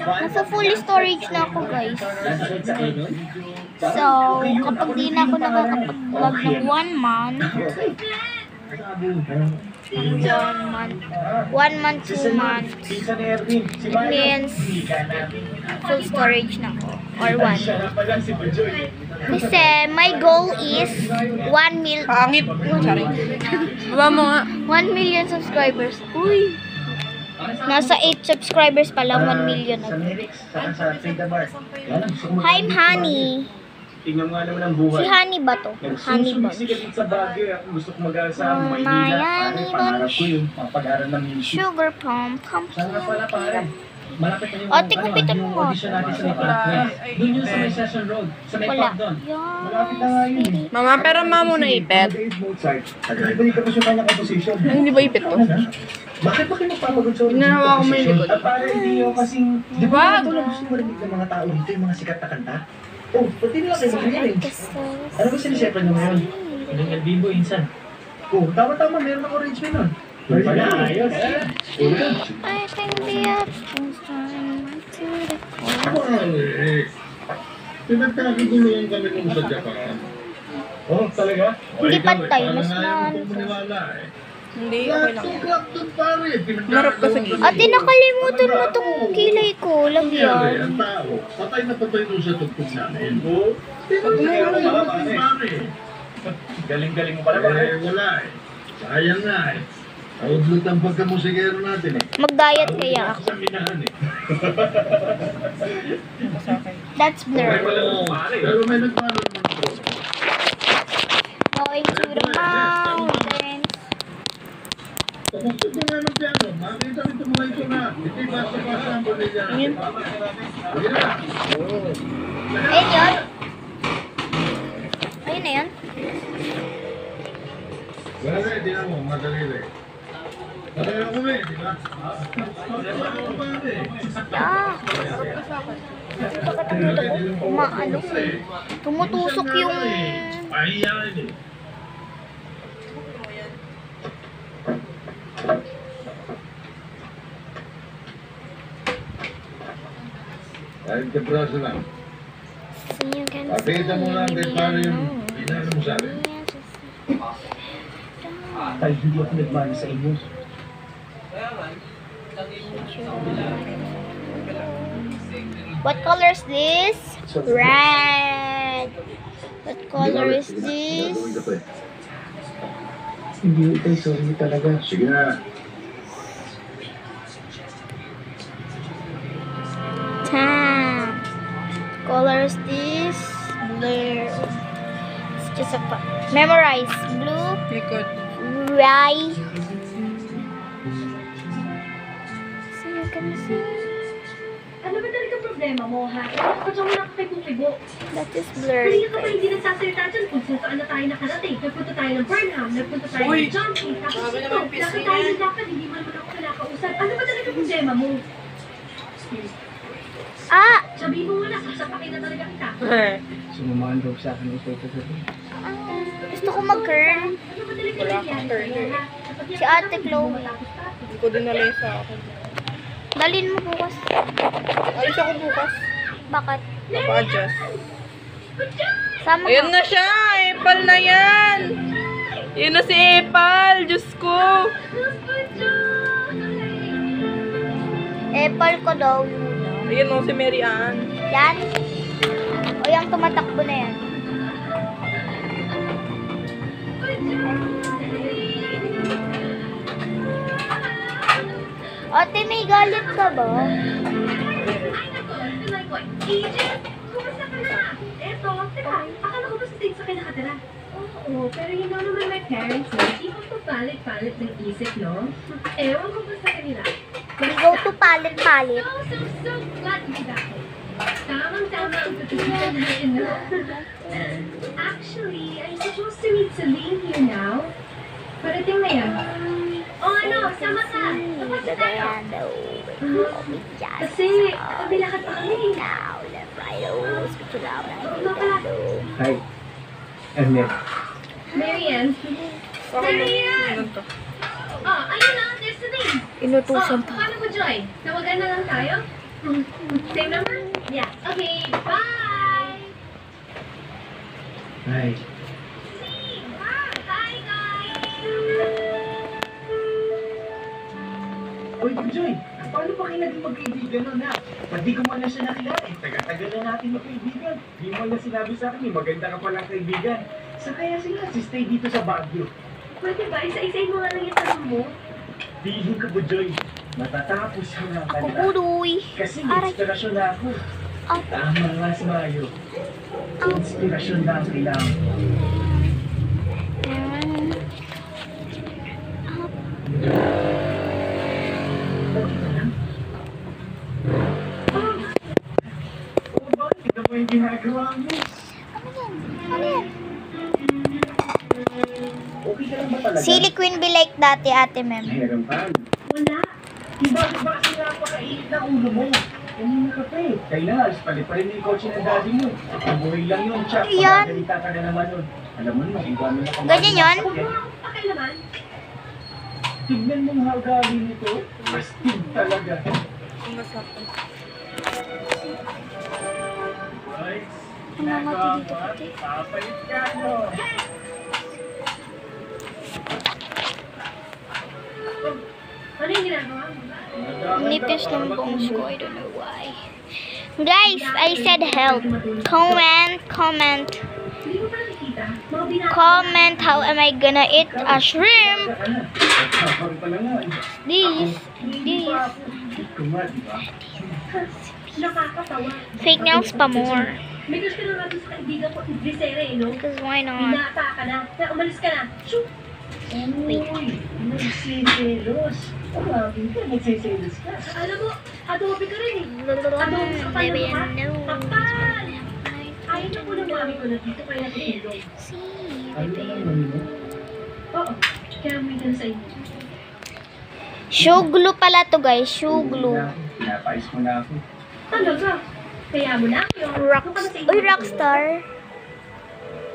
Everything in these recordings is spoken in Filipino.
Nasa full storage na ako, guys. So, kapag di na ako nakakapag-vlog ng 1 month, 1 month, 2 months, it means full storage na ako. Or 1. Kasi my goal is 1 million. Pangit. Sorry. Baba mo nga. 1 million subscribers. Uy! Nasa 8 subscribers pa lang, 1 million na. Hi, Honey. Tingnan nga naman ang buhay. Si Honey ba to? Honey ba? Sa Baguio, ako gusto ko mag-aaral sa Maynila. Honey Pangarap ko yung pag-aaral ng music. Sugar Plum Pumpkin. Saan nga pala pare? Malapit na yung O, tikupitan mo nga. audition natin sa Ipac. Doon yun sa may Session Road. Sa may Wala. park doon. Yan. Malapit na nga yun eh. Mama, pero mama mo na ipet. Ibalik ka pa siya kanyang composition. Hindi ba ipet to? Bakit ba kayo magpapagod sa Ginawa ko mo yung likod. At para hindi yung kasing... Di Wag! ba ito lang gusto marinig ng mga tao dito, yung mga sikat na kanta? Oh, pati nila kayo magaling. Ano ba sinisepra nyo ngayon? Yung El Vivo, insan. Oh, tama-tama, meron ako arrangement nun. Pala, ayos. I think the options turn to the Pinagkakaguluhan kami nung sa Japan. Oh, talaga? Hindi pantay, mas maniwala eh. Hindi, okay lang. Tuklap doon pare. Marap ka sa gilid. Ate, nakalimutan mo itong kilay ko. Pare, Lagyan. ang tao, patay na patay doon sa tugtog namin. Oh, pare. Galing-galing mo pala, pare. Wala eh. Sayang nga eh. Outlook ang pagkamusikero natin eh. Mag-diet kaya ako. Sa minahan eh. That's blur. Pero may nagpano naman bro. Going to the mountains. Pagkakot ko nga ng piano, makita rin itong mga ito na. Ito yung basa-basa ang bonilya. Ayun na. Ayun yun. Ayun na yun. Wala na, di na mo, madali rin. Pareho kami, di ba? Pareho kami. Ah. Maano. Tumutusok yung... Pahiyain eh. Kahit ka braso lang. So you can Pakita mo lang kay pare yung pinano mo sa akin. Tayo hindi ako nagmano sa inyo. What color is this? Red. What color is this? Gagawin ka pa eh. Hindi ito, sorry talaga. Sige na. Tan. Color is this? Blue. It's just a memorize. Blue, Likod. right. So you can see. Ano ba talaga problema mo, ha? Bakit mo nakakaibo-kibo? That is blurry. Kanina ka pa hindi nagsasalita dyan kung saan na tayo nakarating. Nagpunta tayo ng Burnham, nagpunta tayo ng Johnson, tapos grabe ito, naman, lakad tayo ng lakad, hindi man ako kinakausap. Ano ba talaga problema mo? Ah! Sabihin mo nga na, sasapakin na talaga kita. Sumamahan daw sa akin ito. Gusto ko mag-curl. Ano ba talaga Wala nangyari kang sa'yo, turn ha? Si Ate Chloe. Hindi ko dinala sa akin. Dalin mo bukas. Alis ako bukas. Bakit? Papa-adjust. Sama Ayun ka. na siya! Epal na yan! Yun na si Epal! Diyos ko! Epal ko daw. Ayun o, si Mary Ann. Yan. O yung tumatakbo na yan. Ate, may galit ka ba? Agent, kumusta ka na? Eto, teka, akala ko ba sa States ka nakatira? Oo, pero you know naman my parents, hindi ko to palit-palit ng isip, no? Ewan ko ba sa kanila? We go to palit-palit. So glad to be back. Tamang-tama ang tututunan natin, no? Actually, I'm supposed to meet Celine here now. Parating na yan. O ano, sama ka. Tapos na tayo. Kasi, kabilakad pa kami. Hi. Ernest. Marianne. Bakit Marianne! ganun to? Oh, ayun na, there's Celine. Inutusan pa. Paano mo, Joy? Tawagan na lang tayo? Same naman? Yeah. Okay, bye! Ay, Bye, guys! Uy, Joy, paano ba kayo naging magkaibigan nun, ha? Pati ko man na siya nakilala, eh. Tagal-tagal na natin magkaibigan. Di mo na sinabi sa akin, eh, maganda ka palang kaibigan. Sa kaya sila, stay dito sa Baguio. Pwede ba? Isa-isayin mo nga lang yung tanong mo. Feeling ko po, Joy, matatapos ko ng Ako kanta. uloy. Kasi may Aray. inspirasyon na ako. Ang Tama nga si Mayo. Inspirasyon na ang kailangan. Okay ka lang? Oo ba? Tignan mo yung ginagawa mo. Ano yan? Okay ka lang ba talaga? Silly Queen be like dati, Ate Mem. Meron pa. Wala. Bakit ba kasi napakainit na ulo mo? Kanina ka pa eh. Kailangan, palit pa rin yung kotse ng daddy mo. Ang buhay lang yun, Chuck. Yan. Pagkagalita ka na naman nun. Alam mo naman, kung gano'n na kamahin. Ganyan yun? Huwag mo akong pakialaman. Tignan mo ang ugali nito. Mastig talaga. Ay, Ang mga dito pati. papalit ka, no? Ano yung ginagawa mo? Nipis ng bones ko. I don't know why. Guys, I said help. Comment. Hindi mo pa nakikita? Mga binata. Comment how am I gonna eat a shrimp. Nagkakaroon pa lang nga. This. Ito nga, di ba? Nakakatawa. Fake nails pa more. May gusto na natin sa kaibigan ko, Idrisere, eh, no? Because why not? Binata ka na. Kaya umalis ka na. Shoot! Uy, nagsiselos. Grabe ka, nagsiselos ka. Alam mo, adobe ka rin eh. Adobe sa kapal ng mukha. Kapal! Ayaw na po ng mami ko na dito kaya natulog. Ano naman mo? Oo, kaya may dun sa inyo. Shoe glue pala to guys. Shoe glue. Pinapais mo na ako. Talaga? Kaya mo na ako yung... Uy, rockstar.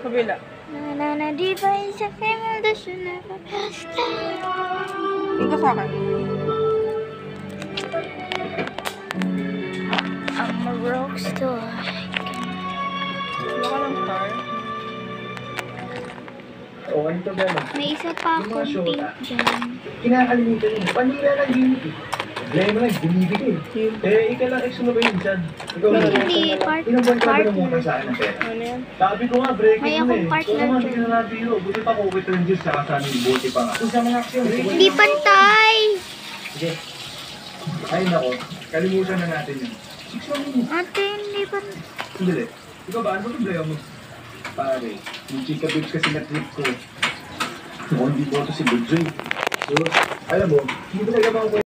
Kabila. Na di ba isa female the shoe never Tingka sa akin. I'm a rockstar. Wala ka ng star. O, ano to, Bella? May isa pa akong pink dyan. Kinakalimutan mo. Panira lang gimmick eh. Problema lang, binibigay. Eh, ikaw lang, ex mo ba yun dyan? Ikaw lang. Hindi, Ilang buwan ka ba partner. namutang sa akin ng pera? Ano yan? Sabi ko nga, breaking May mo akong eh. partner Oo naman, dyan. hindi na nabiro. Buti pa ko wait ng Diyos, saka sa amin, buti pa nga. Kung sa mga aksyon, Hindi pantay. Sige. Ay, nako. Kalimutan na natin yun. 6 minutes. Ate, hindi pantay. Sandali. Ikaw ba? Ano ba problema mo? Pare, yung chika babes kasi na trip ko. Mukhang hindi boto si Budjoy. So, alam mo, hindi ko talaga